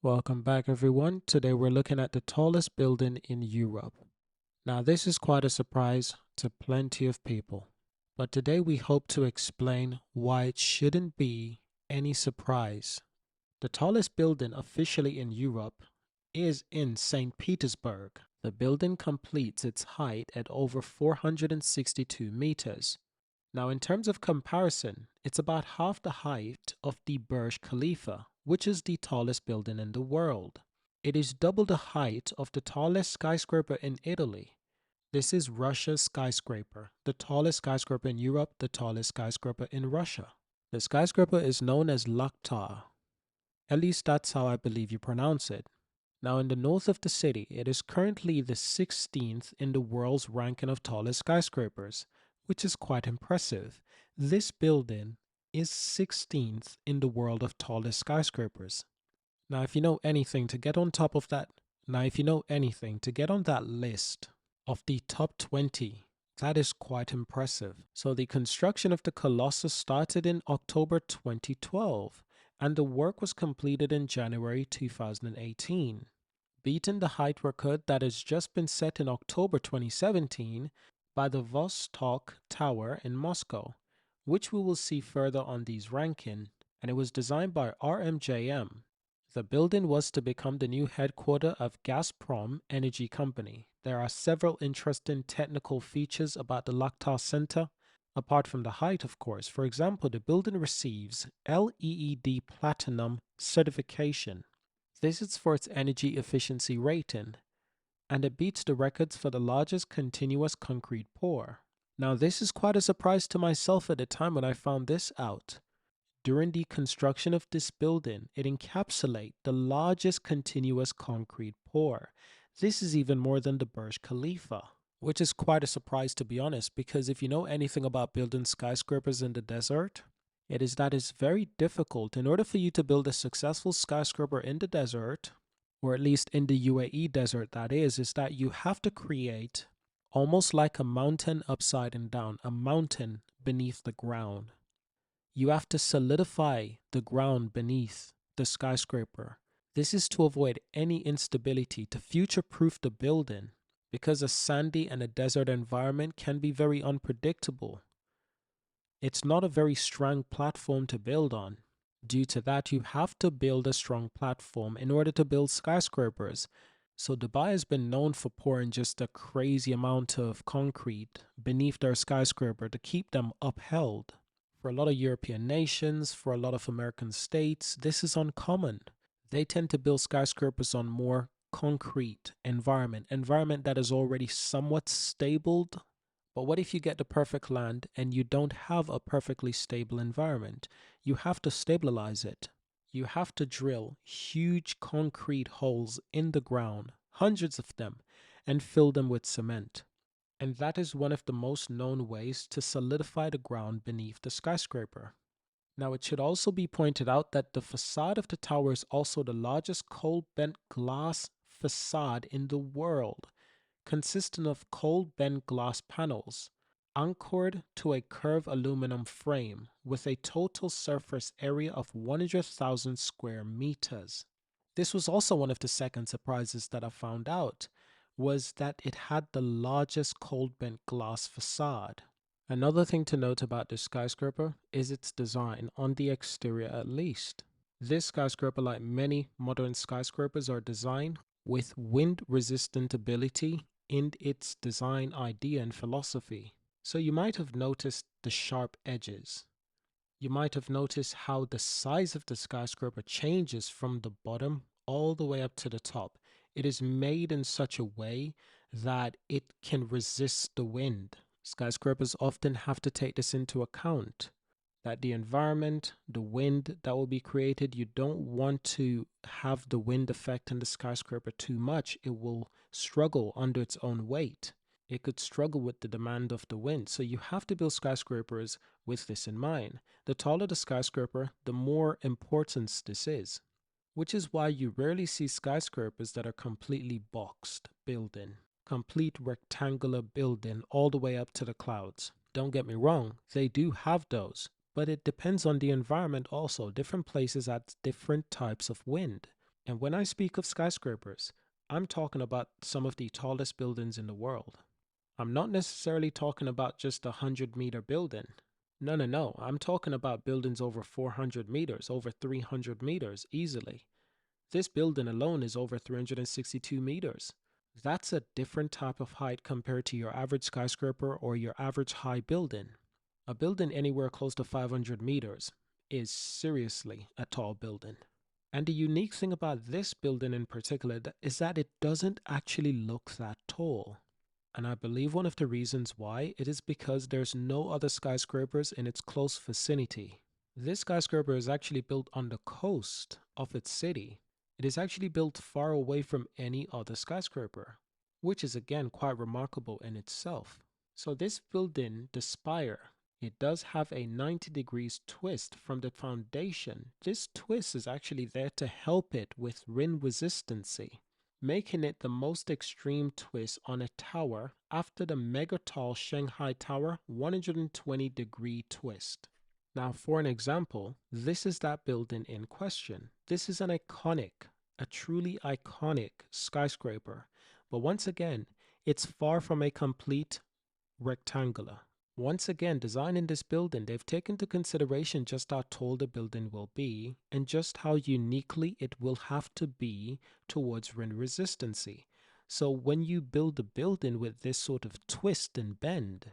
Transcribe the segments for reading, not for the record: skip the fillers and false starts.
Welcome back, everyone. Today we're looking at the tallest building in Europe. Now, this is quite a surprise to plenty of people, but today we hope to explain why it shouldn't be any surprise. The tallest building officially in Europe is in St. Petersburg. The building completes its height at over 462 meters. Now, in terms of comparison, it's about half the height of the Burj Khalifa, which is the tallest building in the world. It is double the height of the tallest skyscraper in Italy. This is Russia's skyscraper, the tallest skyscraper in Europe, the tallest skyscraper in Russia. The skyscraper is known as Lakhta. At least that's how I believe you pronounce it. Now, in the north of the city, it is currently the 16th in the world's ranking of tallest skyscrapers, which is quite impressive. This building is 16th in the world of tallest skyscrapers. Now, if you know anything to get on top of that, if you know anything to get on that list of the top 20, that is quite impressive. So the construction of the Colossus started in October 2012, and the work was completed in January 2018, beating the height record that has just been set in October 2017 by the Vostok Tower in Moscow, which we will see further on these ranking, and it was designed by RMJM. The building was to become the new headquarters of Gazprom energy company. There are several interesting technical features about the Lakhta Centre, apart from the height, of course. For example, the building receives LEED Platinum certification. This is for its energy efficiency rating, and it beats the records for the largest continuous concrete pour. Now, this is quite a surprise to myself at the time when I found this out. During the construction of this building, it encapsulates the largest continuous concrete pour. This is even more than the Burj Khalifa, which is quite a surprise, to be honest, because if you know anything about building skyscrapers in the desert, it is that it's very difficult. In order for you to build a successful skyscraper in the desert, or at least in the UAE desert, that is that you have to create almost like a mountain upside and down, a mountain beneath the ground. You have to solidify the ground beneath the skyscraper. This is to avoid any instability, to future-proof the building, because a sandy and a desert environment can be very unpredictable. It's not a very strong platform to build on. Due to that, you have to build a strong platform in order to build skyscrapers. So Dubai has been known for pouring just a crazy amount of concrete beneath their skyscraper to keep them upheld. For a lot of European nations, for a lot of American states, this is uncommon. They tend to build skyscrapers on more concrete environment that is already somewhat stabled. But what if you get the perfect land and you don't have a perfectly stable environment? You have to stabilize it. You have to drill huge concrete holes in the ground, hundreds of them, and fill them with cement. And that is one of the most known ways to solidify the ground beneath the skyscraper. Now, it should also be pointed out that the facade of the tower is also the largest cold bent glass facade in the world, consisting of cold bent glass panels anchored to a curved aluminum frame with a total surface area of 100,000 square meters. This was also one of the second surprises that I found out, was that it had the largest cold bent glass facade. Another thing to note about this skyscraper is its design, on the exterior at least. This skyscraper, like many modern skyscrapers, are designed with wind-resistant ability in its design idea and philosophy. So you might have noticed the sharp edges. You might have noticed how the size of the skyscraper changes from the bottom all the way up to the top. It is made in such a way that it can resist the wind. Skyscrapers often have to take this into account, that the environment, the wind that will be created, you don't want to have the wind effect in the skyscraper too much. It will struggle under its own weight. It could struggle with the demand of the wind. So you have to build skyscrapers with this in mind. The taller the skyscraper, the more importance this is, which is why you rarely see skyscrapers that are completely boxed building, complete rectangular building all the way up to the clouds. Don't get me wrong, they do have those, but it depends on the environment also. Different places have different types of wind. And when I speak of skyscrapers, I'm talking about some of the tallest buildings in the world. I'm not necessarily talking about just a 100-meter building. No, no, no. I'm talking about buildings over 400 meters, over 300 meters easily. This building alone is over 362 meters. That's a different type of height compared to your average skyscraper or your average high building. A building anywhere close to 500 meters is seriously a tall building. And the unique thing about this building in particular is that it doesn't actually look that tall. And I believe one of the reasons why it is because there's no other skyscrapers in its close vicinity. This skyscraper is actually built on the coast of its city. It is actually built far away from any other skyscraper, which is again quite remarkable in itself. So this building, the spire, it does have a 90 degrees twist from the foundation. This twist is actually there to help it with wind resistancy, making it the most extreme twist on a tower after the mega tall Shanghai Tower 120-degree twist. Now, for an example, this is that building in question. This is an iconic, a truly iconic skyscraper. But once again, it's far from a complete rectangular. Once again, designing this building, they've taken into consideration just how tall the building will be and just how uniquely it will have to be towards wind resistancy. So when you build a building with this sort of twist and bend,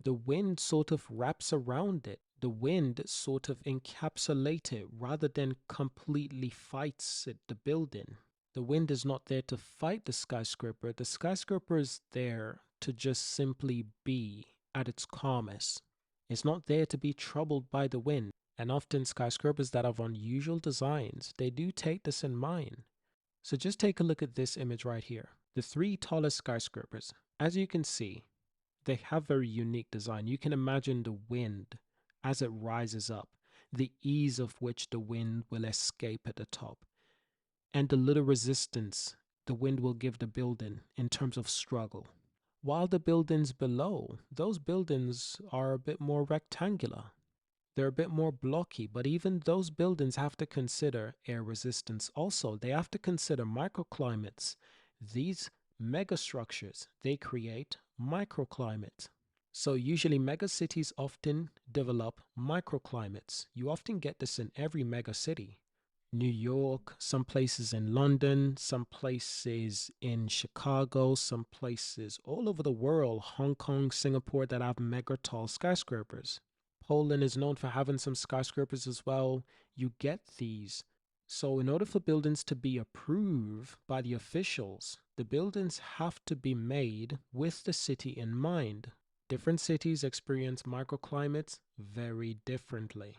the wind sort of wraps around it. The wind sort of encapsulates it rather than completely fights it, the building. The wind is not there to fight the skyscraper. The skyscraper is there to just simply be at its calmest. It's not there to be troubled by the wind. And often skyscrapers that have unusual designs, they do take this in mind. So just take a look at this image right here. The three tallest skyscrapers. As you can see, they have very unique design. You can imagine the wind as it rises up, the ease of which the wind will escape at the top, and the little resistance the wind will give the building in terms of struggle. While the buildings below, those buildings are a bit more rectangular. They're a bit more blocky, but even those buildings have to consider air resistance also. They have to consider microclimates. These megastructures, they create microclimates. So usually megacities often develop microclimates. You often get this in every megacity. New York, some places in London, some places in Chicago, some places all over the world, Hong Kong, Singapore, that have mega tall skyscrapers. Poland is known for having some skyscrapers as well. You get these. So in order for buildings to be approved by the officials, the buildings have to be made with the city in mind. Different cities experience microclimates very differently.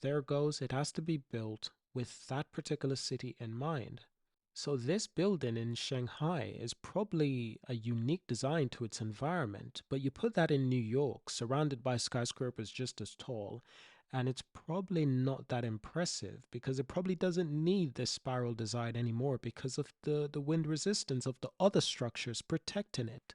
There goes, it has to be built with that particular city in mind. So this building in Shanghai is probably a unique design to its environment, but you put that in New York, surrounded by skyscrapers just as tall, and it's probably not that impressive because it probably doesn't need this spiral design anymore because of the wind resistance of the other structures protecting it.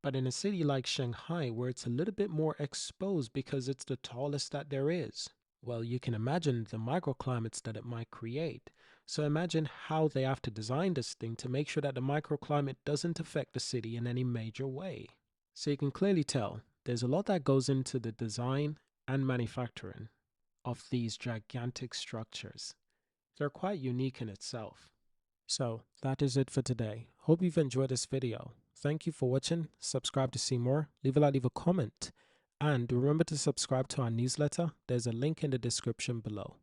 But in a city like Shanghai, where it's a little bit more exposed because it's the tallest that there is, well, you can imagine the microclimates that it might create. So imagine how they have to design this thing to make sure that the microclimate doesn't affect the city in any major way. So you can clearly tell there's a lot that goes into the design and manufacturing of these gigantic structures. They're quite unique in itself. So that is it for today. Hope you've enjoyed this video. Thank you for watching. Subscribe to see more. Leave a comment. And remember to subscribe to our newsletter. There's a link in the description below.